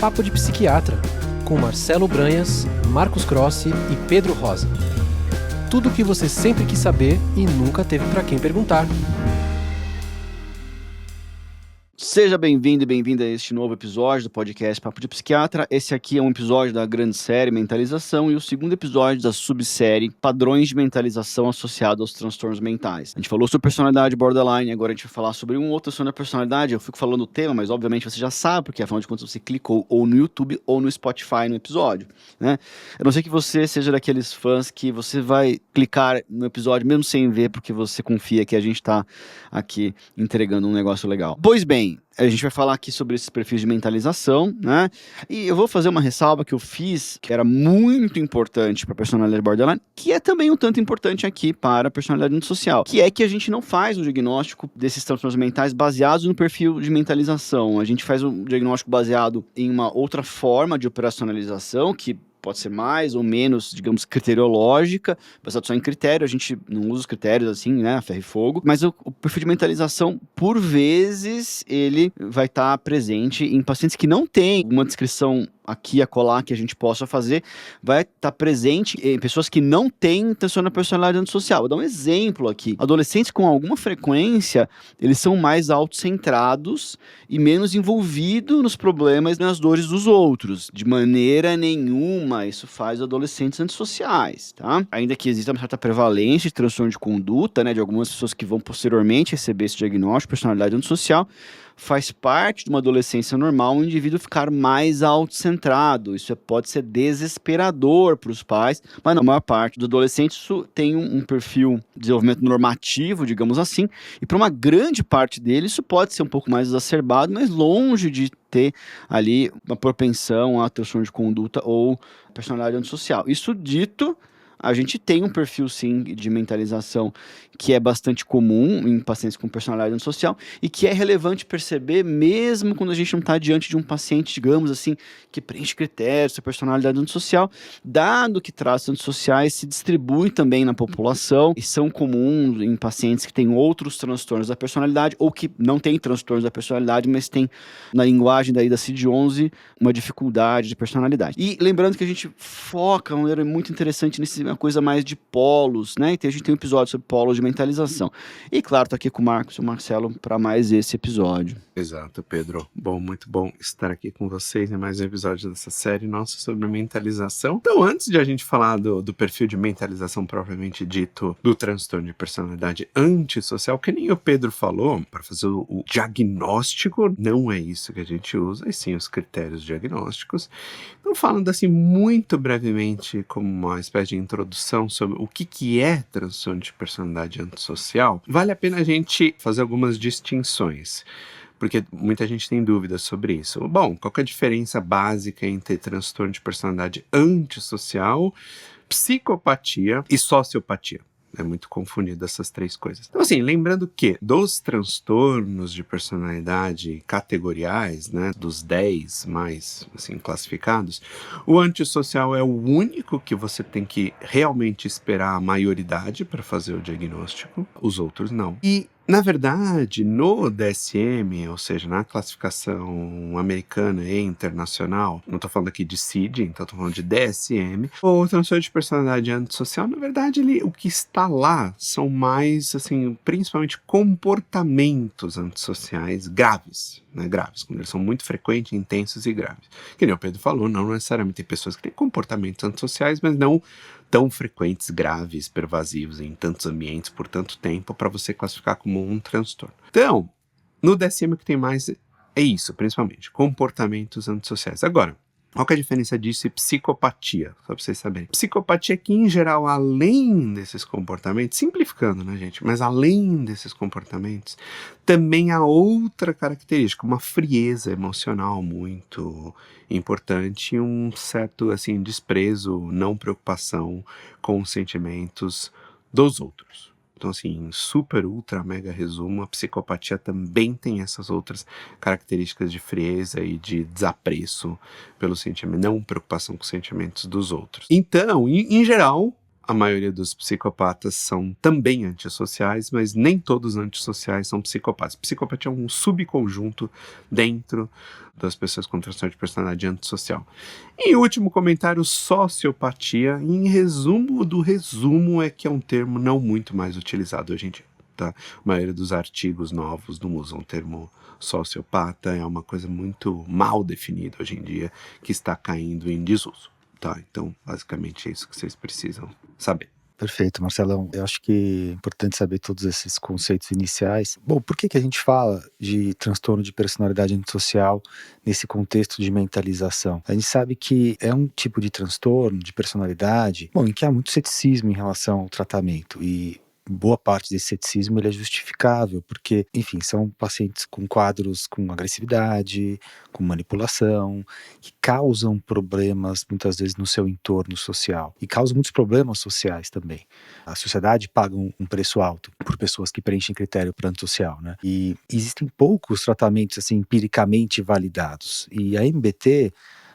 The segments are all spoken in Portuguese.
Papo de Psiquiatra, com Marcelo Branhas, Marcos Crossi e Pedro Rosa. Tudo o que você sempre quis saber e nunca teve para quem perguntar. Seja bem-vindo e bem-vinda a este novo episódio do podcast Papo de Psiquiatra. Esse aqui é um episódio da grande série Mentalização e o segundo episódio da subsérie Padrões de Mentalização associados aos transtornos mentais. A gente falou sobre personalidade borderline, agora a gente vai falar sobre um outro transtorno da personalidade. Eu fico falando o tema, mas obviamente você já sabe, porque afinal de contas você clicou ou no YouTube ou no Spotify no episódio, né? Eu não sei que você seja daqueles fãs que você vai clicar no episódio mesmo sem ver, porque você confia que a gente está aqui entregando um negócio legal. Pois bem, a gente vai falar aqui sobre esses perfis de mentalização, né? E eu vou fazer uma ressalva que eu fiz, que era muito importante para a personalidade borderline, que é também um tanto importante aqui para a personalidade antissocial, que é que a gente não faz o diagnóstico desses transtornos mentais baseados no perfil de mentalização. A gente faz um diagnóstico baseado em uma outra forma de operacionalização, que pode ser mais ou menos, digamos, criteriológica, baseado só em critério, a gente não usa os critérios assim, né, a ferro e fogo, mas o perfil de mentalização, por vezes, ele vai estar presente em pacientes que não têm uma descrição aqui, acolá, que a gente possa fazer, vai estar presente em pessoas que não têm transtorno da personalidade antissocial. Vou dar um exemplo aqui. Adolescentes com alguma frequência, eles são mais autocentrados e menos envolvidos nos problemas e nas dores dos outros. De maneira nenhuma, isso faz adolescentes antissociais, tá? Ainda que exista uma certa prevalência de transtorno de conduta, né, de algumas pessoas que vão posteriormente receber esse diagnóstico de personalidade antissocial, faz parte de uma adolescência normal o indivíduo ficar mais autocentrado. Isso pode ser desesperador para os pais, mas na maior parte dos adolescentes isso tem um perfil de desenvolvimento normativo, digamos assim, e para uma grande parte deles isso pode ser um pouco mais exacerbado, mas longe de ter ali uma propensão a transtorno de conduta ou personalidade antissocial. Isso dito, a gente tem um perfil, sim, de mentalização que é bastante comum em pacientes com personalidade antissocial e que é relevante perceber mesmo quando a gente não está diante de um paciente, digamos assim, que preenche critérios de personalidade antissocial, dado que traços antissociais se distribuem também na população e são comuns em pacientes que têm outros transtornos da personalidade ou que não têm transtornos da personalidade, mas têm, na linguagem daí da CID-11, uma dificuldade de personalidade. E lembrando que a gente foca, uma maneira muito interessante nesse uma coisa mais de polos, né? Então a gente tem um episódio sobre polos de mentalização. E claro, tô aqui com o Marcos e o Marcelo para mais esse episódio. Exato, Pedro. Bom, muito bom estar aqui com vocês em mais um episódio dessa série nossa sobre mentalização. Então, antes de a gente falar do perfil de mentalização propriamente dito, do transtorno de personalidade antissocial, que nem o Pedro falou, para fazer o diagnóstico, não é isso que a gente usa, e sim os critérios diagnósticos. Então, falando assim muito brevemente, como uma espécie de introdução sobre o que é transtorno de personalidade antissocial, vale a pena a gente fazer algumas distinções, porque muita gente tem dúvidas sobre isso. Bom, qual que é a diferença básica entre transtorno de personalidade antissocial, psicopatia e sociopatia? É muito confundido essas três coisas. Então, assim, lembrando que dos transtornos de personalidade categoriais, né, dos 10 mais, assim, classificados, o antissocial é o único que você tem que realmente esperar a maioridade para fazer o diagnóstico, os outros não. E na verdade, no DSM, ou seja, na classificação americana e internacional, não estou falando aqui de CID, então estou falando de DSM, o transtorno de personalidade antissocial, na verdade, o que está lá são mais, assim, principalmente comportamentos antissociais graves, né, graves, quando eles são muito frequentes, intensos e graves. Que nem o Pedro falou, não necessariamente tem pessoas que têm comportamentos antissociais, mas não tão frequentes, graves, pervasivos em tantos ambientes por tanto tempo para você classificar como um transtorno. Então, no DSM o que tem mais é isso, principalmente, comportamentos antissociais. Agora, qual que é a diferença disso e psicopatia? Só para vocês saberem. Psicopatia é que, em geral, além desses comportamentos, simplificando, né, gente? Mas além desses comportamentos, também há outra característica, uma frieza emocional muito importante e um certo, assim, desprezo, não preocupação com os sentimentos dos outros. Então, assim, super, ultra, mega resumo, a psicopatia também tem essas outras características de frieza e de desapreço pelo sentimento, não preocupação com os sentimentos dos outros. Então, em geral, A maioria dos psicopatas são também antissociais, mas nem todos os antissociais são psicopatas. Psicopatia é um subconjunto dentro das pessoas com transtorno de personalidade antissocial. E último comentário, sociopatia. Em resumo do resumo, é que é um termo não muito mais utilizado hoje em dia. Tá? A maioria dos artigos novos não usam o termo sociopata, é uma coisa muito mal definida hoje em dia, que está caindo em desuso. Tá, então basicamente é isso que vocês precisam saber. Perfeito, Marcelão. Eu acho que é importante saber todos esses conceitos iniciais. Bom, por que a gente fala de transtorno de personalidade antissocial nesse contexto de mentalização? A gente sabe que é um tipo de transtorno de personalidade, bom, em que há muito ceticismo em relação ao tratamento e boa parte desse ceticismo ele é justificável, porque, enfim, são pacientes com quadros com agressividade, com manipulação, que causam problemas, muitas vezes, no seu entorno social. E causam muitos problemas sociais também. A sociedade paga um preço alto por pessoas que preenchem critério para antissocial, né? E existem poucos tratamentos, assim, empiricamente validados. E a MBT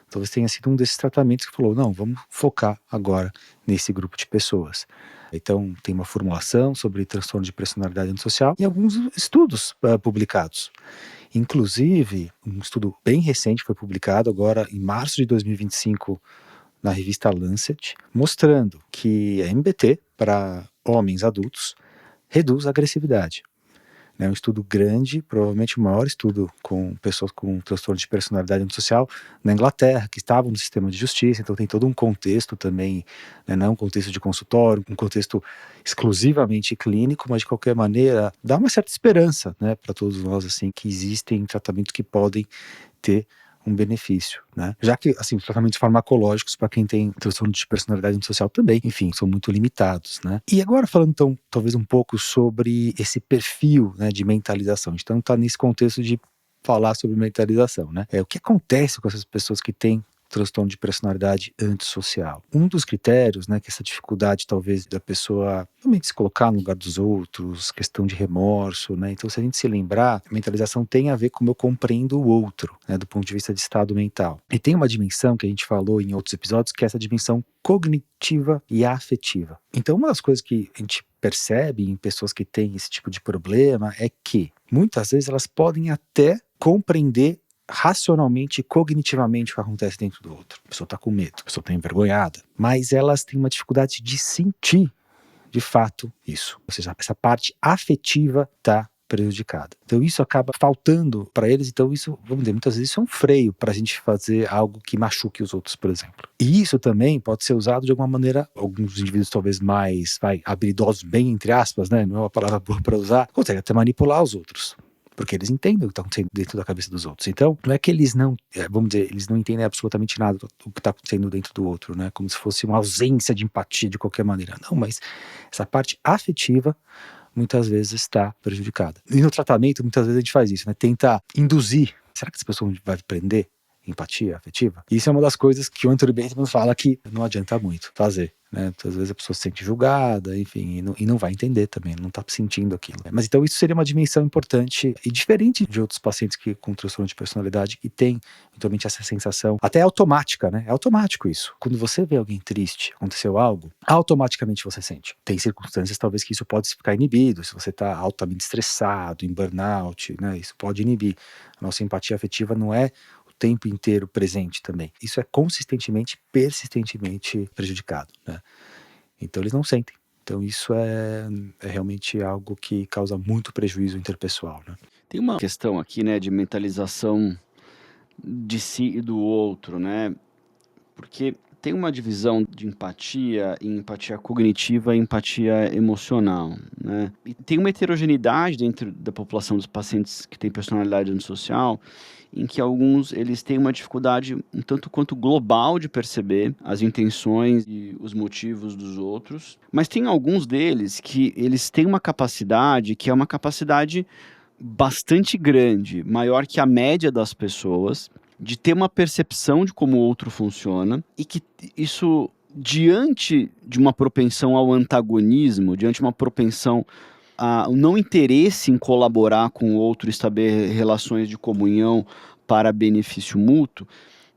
talvez tenha sido um desses tratamentos que falou, não, vamos focar agora nesse grupo de pessoas. Então, tem uma formulação sobre transtorno de personalidade antissocial e alguns estudos publicados. Inclusive, um estudo bem recente foi publicado agora em março de 2025 na revista Lancet, mostrando que a MBT para homens adultos reduz a agressividade. É um estudo grande, provavelmente o maior estudo com pessoas com transtorno de personalidade antissocial na Inglaterra, que estavam no sistema de justiça, então tem todo um contexto também, né, não um contexto de consultório, um contexto exclusivamente clínico, mas de qualquer maneira dá uma certa esperança, né, para todos nós, assim, que existem tratamentos que podem ter um benefício, né? Já que, assim, os tratamentos farmacológicos para quem tem transtorno de personalidade antissocial também, enfim, são muito limitados, né? E agora falando, então, talvez um pouco sobre esse perfil, né, de mentalização. Então, está nesse contexto de falar sobre mentalização, né? O que acontece com essas pessoas que têm transtorno de personalidade antissocial? Um dos critérios, né, que essa dificuldade talvez da pessoa realmente se colocar no lugar dos outros, questão de remorso, né? Então, se a gente se lembrar, a mentalização tem a ver com como eu compreendo o outro, né, do ponto de vista de estado mental. E tem uma dimensão que a gente falou em outros episódios, que é essa dimensão cognitiva e afetiva. Então, uma das coisas que a gente percebe em pessoas que têm esse tipo de problema é que, muitas vezes, elas podem até compreender racionalmente e cognitivamente o que acontece dentro do outro. A pessoa está com medo, a pessoa está envergonhada, mas elas têm uma dificuldade de sentir de fato isso. Ou seja, essa parte afetiva está prejudicada. Então isso acaba faltando para eles, então isso, vamos dizer, muitas vezes isso é um freio para a gente fazer algo que machuque os outros, por exemplo. E isso também pode ser usado de alguma maneira, alguns indivíduos talvez mais habilidosos, bem entre aspas, né, não é uma palavra boa para usar, conseguem até manipular os outros. Porque eles entendem o que está acontecendo dentro da cabeça dos outros. Então, não é que eles não, vamos dizer, eles não entendem absolutamente nada do que está acontecendo dentro do outro, né? Como se fosse uma ausência de empatia de qualquer maneira. Não, mas essa parte afetiva muitas vezes está prejudicada. E no tratamento, muitas vezes a gente faz isso, né? Tenta induzir. Será que essa pessoa vai aprender empatia afetiva? Isso é uma das coisas que o Anthony Bateman fala que não adianta muito fazer. Né? Às vezes a pessoa se sente julgada, enfim, e não vai entender também, não está sentindo aquilo. Mas então isso seria uma dimensão importante e diferente de outros pacientes com transtorno de personalidade que tem eventualmente essa sensação, até automática, né? É automático isso. Quando você vê alguém triste, aconteceu algo, automaticamente você sente. Tem circunstâncias talvez que isso pode ficar inibido, se você está altamente estressado, em burnout, né? Isso pode inibir. A nossa empatia afetiva não é tempo inteiro presente também. Isso é consistentemente, persistentemente prejudicado, né? Então eles não sentem. Então isso é realmente algo que causa muito prejuízo interpessoal, né? Tem uma questão aqui, né, de mentalização de si e do outro, né? Porque tem uma divisão de empatia em empatia cognitiva e empatia emocional, né? E tem uma heterogeneidade dentro da população dos pacientes que têm personalidade antissocial, em que alguns eles têm uma dificuldade um tanto quanto global de perceber as intenções e os motivos dos outros, mas tem alguns deles que eles têm uma capacidade que é uma capacidade bastante grande, maior que a média das pessoas, de ter uma percepção de como o outro funciona e que isso, diante de uma propensão ao antagonismo, diante de uma propensão ao não interesse em colaborar com o outro, estabelecer relações de comunhão para benefício mútuo,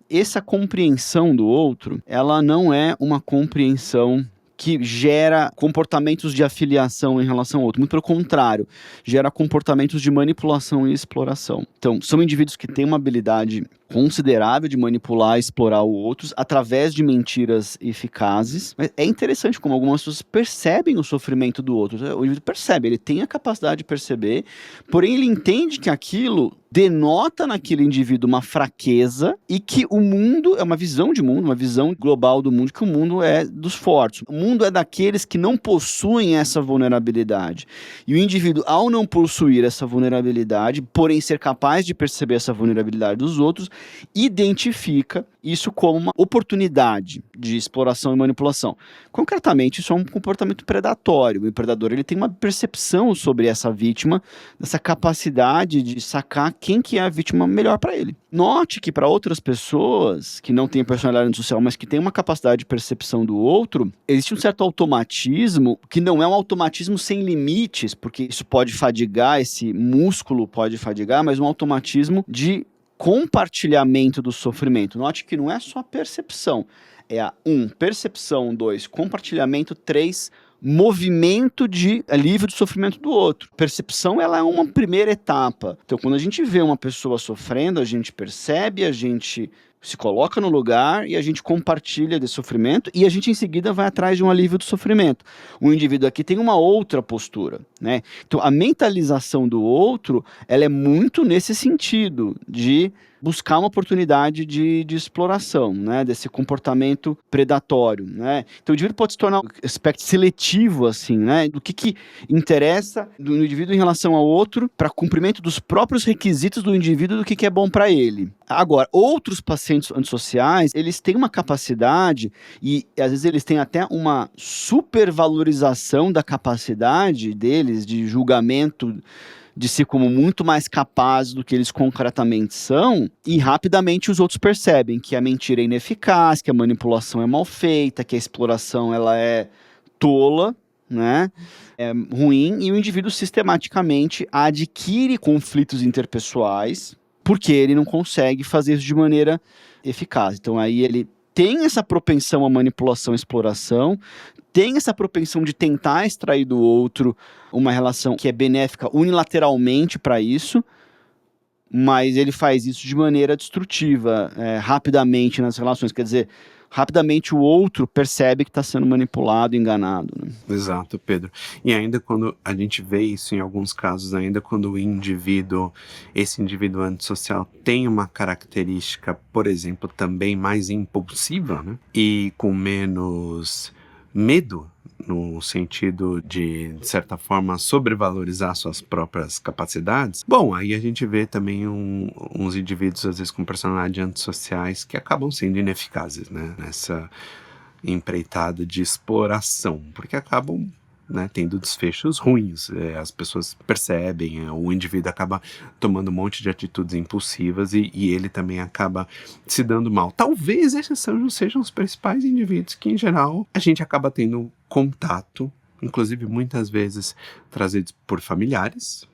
essa compreensão do outro, ela não é uma compreensão que gera comportamentos de afiliação em relação ao outro. Muito pelo contrário, gera comportamentos de manipulação e exploração. Então, são indivíduos que têm uma habilidade considerável de manipular e explorar outros através de mentiras eficazes. Mas é interessante como algumas pessoas percebem o sofrimento do outro. O indivíduo percebe, ele tem a capacidade de perceber, porém ele entende que aquilo denota naquele indivíduo uma fraqueza e que o mundo é uma visão de mundo, uma visão global do mundo, que o mundo é dos fortes. O mundo é daqueles que não possuem essa vulnerabilidade. E o indivíduo, ao não possuir essa vulnerabilidade, porém ser capaz de perceber essa vulnerabilidade dos outros, identifica isso como uma oportunidade de exploração e manipulação. Concretamente, isso é um comportamento predatório. O predador, ele tem uma percepção sobre essa vítima, dessa capacidade de sacar quem que é a vítima melhor para ele. Note que para outras pessoas que não têm personalidade social, mas que têm uma capacidade de percepção do outro, existe um certo automatismo, que não é um automatismo sem limites, porque isso pode fadigar, esse músculo pode fadigar, mas um automatismo de compartilhamento do sofrimento. Note que não é só percepção, é a 1, percepção, 2, compartilhamento, 3, movimento de alívio do sofrimento do outro. Percepção, ela é uma primeira etapa. Então, quando a gente vê uma pessoa sofrendo, a gente percebe, a gente se coloca no lugar e a gente compartilha desse sofrimento e a gente em seguida vai atrás de um alívio do sofrimento. O indivíduo aqui tem uma outra postura, né? Então, a mentalização do outro, ela é muito nesse sentido de buscar uma oportunidade de exploração, né, desse comportamento predatório, né. Então o indivíduo pode se tornar um aspecto seletivo, assim, né, do que interessa do indivíduo em relação ao outro para cumprimento dos próprios requisitos do indivíduo do que é bom para ele. Agora, outros pacientes antissociais, eles têm uma capacidade e às vezes eles têm até uma supervalorização da capacidade deles de julgamento de si como muito mais capazes do que eles concretamente são, e rapidamente os outros percebem que a mentira é ineficaz, que a manipulação é mal feita, que a exploração ela é tola, né? É ruim, e o indivíduo sistematicamente adquire conflitos interpessoais porque ele não consegue fazer isso de maneira eficaz. Então aí ele tem essa propensão à manipulação e exploração, tem essa propensão de tentar extrair do outro uma relação que é benéfica unilateralmente para isso, mas ele faz isso de maneira destrutiva, rapidamente nas relações. Quer dizer, rapidamente o outro percebe que está sendo manipulado, enganado, né? Exato, Pedro. E ainda quando a gente vê isso em alguns casos, ainda quando o indivíduo, esse indivíduo antissocial tem uma característica, por exemplo, também mais impulsiva, né? E com menos medo, no sentido de certa forma, sobrevalorizar suas próprias capacidades, bom, aí a gente vê também uns indivíduos, às vezes, com personalidade antissociais que acabam sendo ineficazes, né, nessa empreitada de exploração, porque acabam, né, tendo desfechos ruins. As pessoas percebem, o indivíduo acaba tomando um monte de atitudes impulsivas e ele também acaba se dando mal. Talvez esses sejam os principais indivíduos que, em geral, a gente acaba tendo contato, inclusive muitas vezes trazidos por familiares,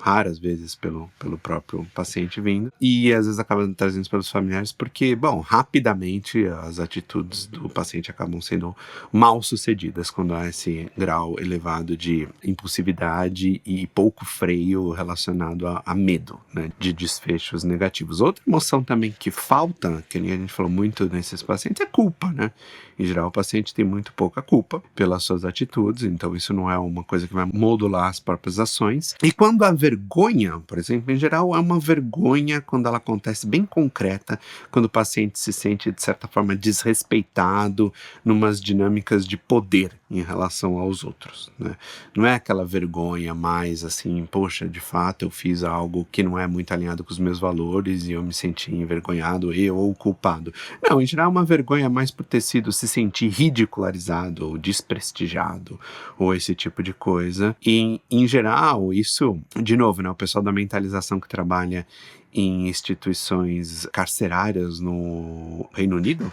raras vezes pelo próprio paciente vindo, e às vezes acaba trazendo pelos familiares porque, bom, rapidamente as atitudes do paciente acabam sendo mal sucedidas quando há esse grau elevado de impulsividade e pouco freio relacionado a medo, né, de desfechos negativos. Outra emoção também que falta, que a gente falou muito nesses pacientes, é culpa, né? Em geral, o paciente tem muito pouca culpa pelas suas atitudes, então isso não é uma coisa que vai modular as próprias ações. E quando a vergonha, por exemplo, em geral, é uma vergonha quando ela acontece bem concreta, quando o paciente se sente, de certa forma, desrespeitado numas dinâmicas de poder em relação aos outros, né? Não é aquela vergonha mais assim, poxa, de fato eu fiz algo que não é muito alinhado com os meus valores e eu me senti envergonhado ou culpado. Não, em geral é uma vergonha mais por ter sido se sentir ridicularizado ou desprestigiado ou esse tipo de coisa. E em geral isso, de novo, né, o pessoal da mentalização que trabalha em instituições carcerárias no Reino Unido,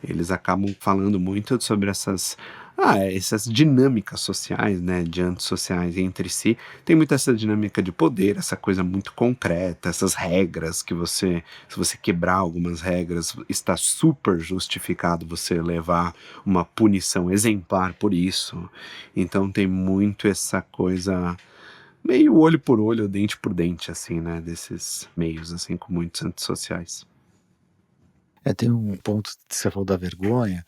eles acabam falando muito sobre essas Essas dinâmicas sociais, né, de antissociais entre si, tem muito essa dinâmica de poder, essa coisa muito concreta, essas regras que se você quebrar algumas regras, está super justificado você levar uma punição exemplar por isso. Então tem muito essa coisa meio olho por olho, dente por dente, assim, né, desses meios, assim, com muitos antissociais. Tem um ponto que você falou da vergonha,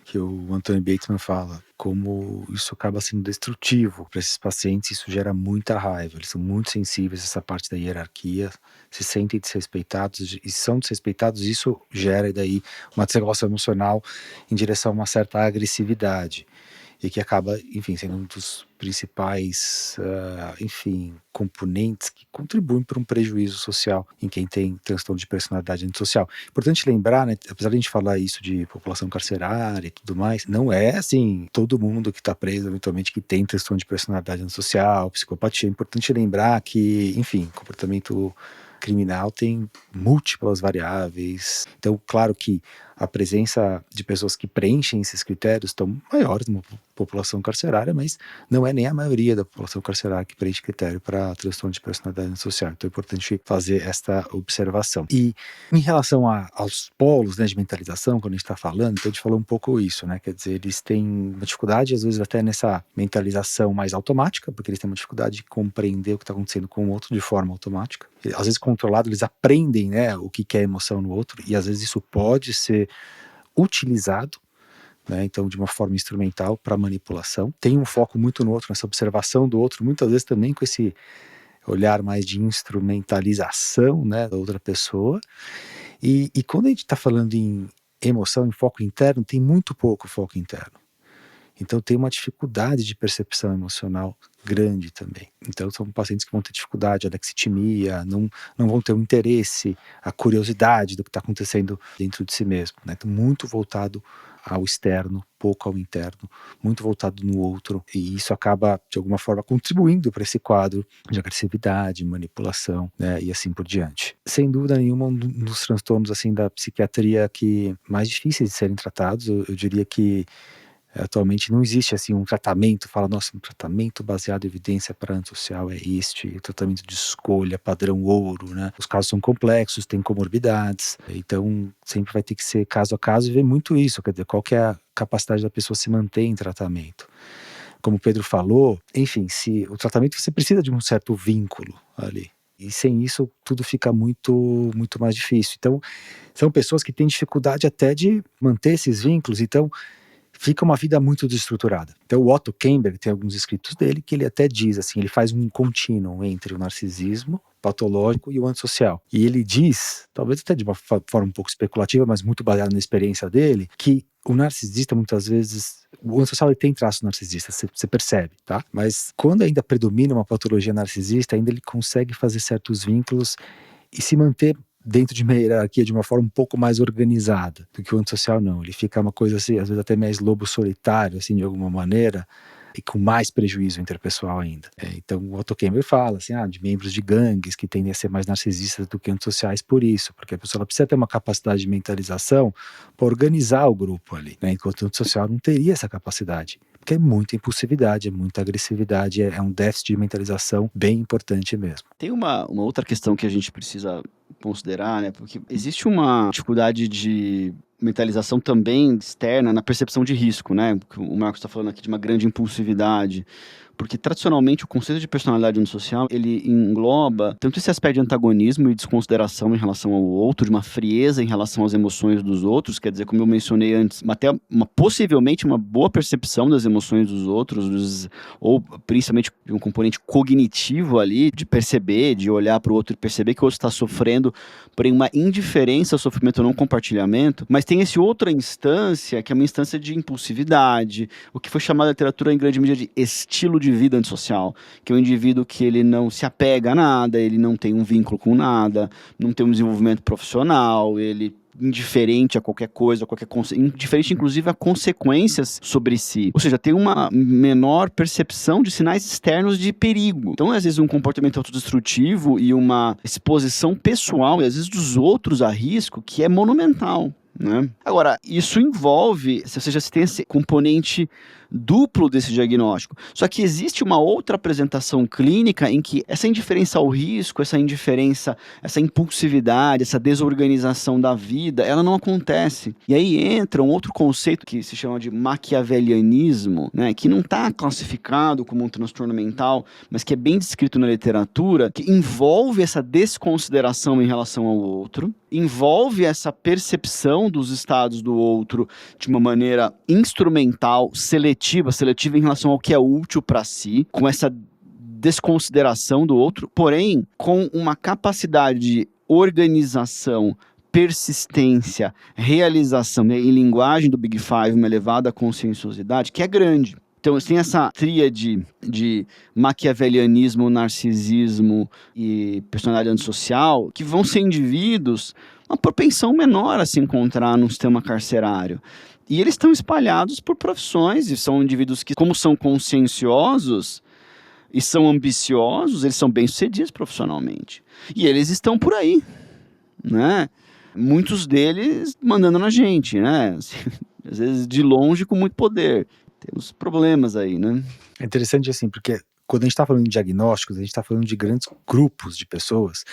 que o Anthony Bateman fala, como isso acaba sendo destrutivo para esses pacientes, isso gera muita raiva, eles são muito sensíveis a essa parte da hierarquia, se sentem desrespeitados e são desrespeitados, isso gera daí uma desregulação emocional em direção a uma certa agressividade, e que acaba, enfim, sendo um dos principais, componentes que contribuem para um prejuízo social em quem tem transtorno de personalidade antissocial. Importante lembrar, né, apesar de a gente falar isso de população carcerária e tudo mais, não é assim, todo mundo que está preso eventualmente que tem transtorno de personalidade antissocial, psicopatia. É importante lembrar que, enfim, comportamento criminal tem múltiplas variáveis. Então, claro que a presença de pessoas que preenchem esses critérios estão maiores numa população carcerária, mas não é nem a maioria da população carcerária que preenche critério para transtorno de personalidade antissocial. Então é importante fazer esta observação. E em relação aos polos, né, de mentalização, quando a gente está falando, então a gente falou um pouco isso, né? Quer dizer, eles têm uma dificuldade, às vezes até nessa mentalização mais automática, porque eles têm uma dificuldade de compreender o que está acontecendo com o outro de forma automática. Às vezes controlado, eles aprendem, né, o que é emoção no outro, e às vezes isso pode ser utilizado, né, então de uma forma instrumental para manipulação. Tem um foco muito no outro, nessa observação do outro, muitas vezes também com esse olhar mais de instrumentalização, né, da outra pessoa. E quando a gente está falando em emoção, em foco interno, tem muito pouco foco interno. Então tem uma dificuldade de percepção emocional grande também. Então são pacientes que vão ter dificuldade, alexitimia, não vão ter o interesse, a curiosidade do que está acontecendo dentro de si mesmo, né? Então muito voltado ao externo, pouco ao interno, muito voltado no outro, e isso acaba de alguma forma contribuindo para esse quadro de agressividade, manipulação, né, e assim por diante. Sem dúvida nenhuma, um dos transtornos assim da psiquiatria que mais difíceis de serem tratados, eu diria que atualmente não existe assim um tratamento, fala, nossa, um tratamento baseado em evidência para antissocial é este, tratamento de escolha, padrão ouro, né? Os casos são complexos, tem comorbidades, então sempre vai ter que ser caso a caso e ver muito isso, quer dizer, qual que é a capacidade da pessoa se manter em tratamento. Como o Pedro falou, enfim, se o tratamento você precisa de um certo vínculo ali. E sem isso, tudo fica muito, muito mais difícil. Então, são pessoas que têm dificuldade até de manter esses vínculos, então fica uma vida muito desestruturada. Então o Otto Kemper tem alguns escritos dele que ele até diz assim, ele faz um contínuo entre o narcisismo patológico e o antissocial. E ele diz, talvez até de uma forma um pouco especulativa, mas muito baseada na experiência dele, que o narcisista muitas vezes, o antissocial ele tem traços narcisistas, você percebe, tá? Mas quando ainda predomina uma patologia narcisista, ainda ele consegue fazer certos vínculos e se manter dentro de uma hierarquia de uma forma um pouco mais organizada do que o antissocial não. Ele fica uma coisa assim, às vezes até mais lobo solitário, assim, de alguma maneira, e com mais prejuízo interpessoal ainda. Então o Otto Kemper fala assim, de membros de gangues que tendem a ser mais narcisistas do que antissociais por isso, porque a pessoa ela precisa ter uma capacidade de mentalização para organizar o grupo ali, né? Enquanto o antissocial não teria essa capacidade. Porque é muita impulsividade, é muita agressividade, é um déficit de mentalização bem importante mesmo. Tem uma outra questão que a gente precisa considerar, né? Porque existe uma dificuldade de mentalização também externa na percepção de risco, né? O Marcos está falando aqui de uma grande impulsividade, porque tradicionalmente o conceito de personalidade antissocial, ele engloba tanto esse aspecto de antagonismo e desconsideração em relação ao outro, de uma frieza em relação às emoções dos outros, quer dizer, como eu mencionei antes, até possivelmente uma boa percepção das emoções dos outros, ou principalmente um componente cognitivo ali, de perceber, de olhar para o outro e perceber que o outro está sofrendo, porém uma indiferença ao sofrimento ou não compartilhamento, mas tem essa outra instância, que é uma instância de impulsividade, o que foi chamado na literatura em grande medida de estilo de vida antissocial, que é um indivíduo que ele não se apega a nada, ele não tem um vínculo com nada, não tem um desenvolvimento profissional, ele indiferente a qualquer coisa, indiferente inclusive a consequências sobre si. Ou seja, tem uma menor percepção de sinais externos de perigo. Então, às vezes, um comportamento autodestrutivo e uma exposição pessoal, e às vezes dos outros a risco, que é monumental. né? Agora, isso envolve, ou seja, você tem esse componente duplo desse diagnóstico. Só que existe uma outra apresentação clínica em que essa indiferença ao risco, essa indiferença, essa impulsividade, essa desorganização da vida, ela não acontece. E aí entra um outro conceito que se chama de maquiavelianismo, né, que não está classificado como um transtorno mental, mas que é bem descrito na literatura, que envolve essa desconsideração em relação ao outro, envolve essa percepção dos estados do outro de uma maneira instrumental, seletiva em relação ao que é útil para si, com essa desconsideração do outro, porém com uma capacidade de organização, persistência, realização, né, em linguagem do Big Five, uma elevada conscienciosidade, que é grande. Então, tem essa tríade de maquiavelianismo, narcisismo e personalidade antissocial, que vão ser indivíduos uma propensão menor a se encontrar num sistema carcerário. E eles estão espalhados por profissões, e são indivíduos que, como são conscienciosos e são ambiciosos, eles são bem-sucedidos profissionalmente. E eles estão por aí, né? Muitos deles mandando na gente, né? Às vezes de longe com muito poder. Temos problemas aí, né? É interessante assim, porque quando a gente está falando de diagnósticos, a gente está falando de grandes grupos de pessoas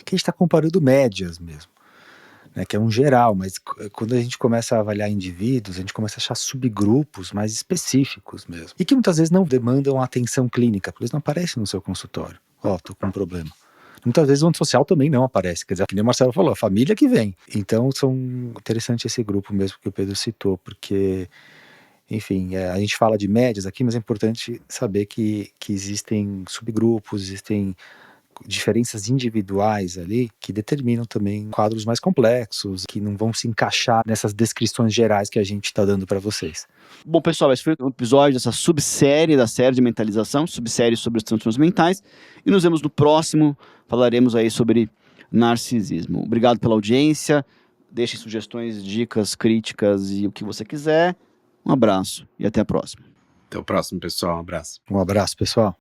que a gente está comparando médias mesmo, né, que é um geral, mas quando a gente começa a avaliar indivíduos, a gente começa a achar subgrupos mais específicos mesmo, e que muitas vezes não demandam atenção clínica, porque eles não aparecem no seu consultório. Tô com um problema. Muitas vezes o antissocial também não aparece, quer dizer, que nem o Marcelo falou, a família que vem. Então são interessante esse grupo mesmo que o Pedro citou, porque enfim, a gente fala de médias aqui, mas é importante saber que existem subgrupos, existem diferenças individuais ali que determinam também quadros mais complexos, que não vão se encaixar nessas descrições gerais que a gente está dando para vocês. Bom, pessoal, esse foi um episódio dessa subsérie da série de mentalização, subsérie sobre os transtornos mentais, e nos vemos no próximo, falaremos aí sobre narcisismo. Obrigado pela audiência, deixem sugestões, dicas, críticas e o que você quiser. Um abraço e até a próxima. Até o próximo, pessoal. Um abraço. Um abraço, pessoal.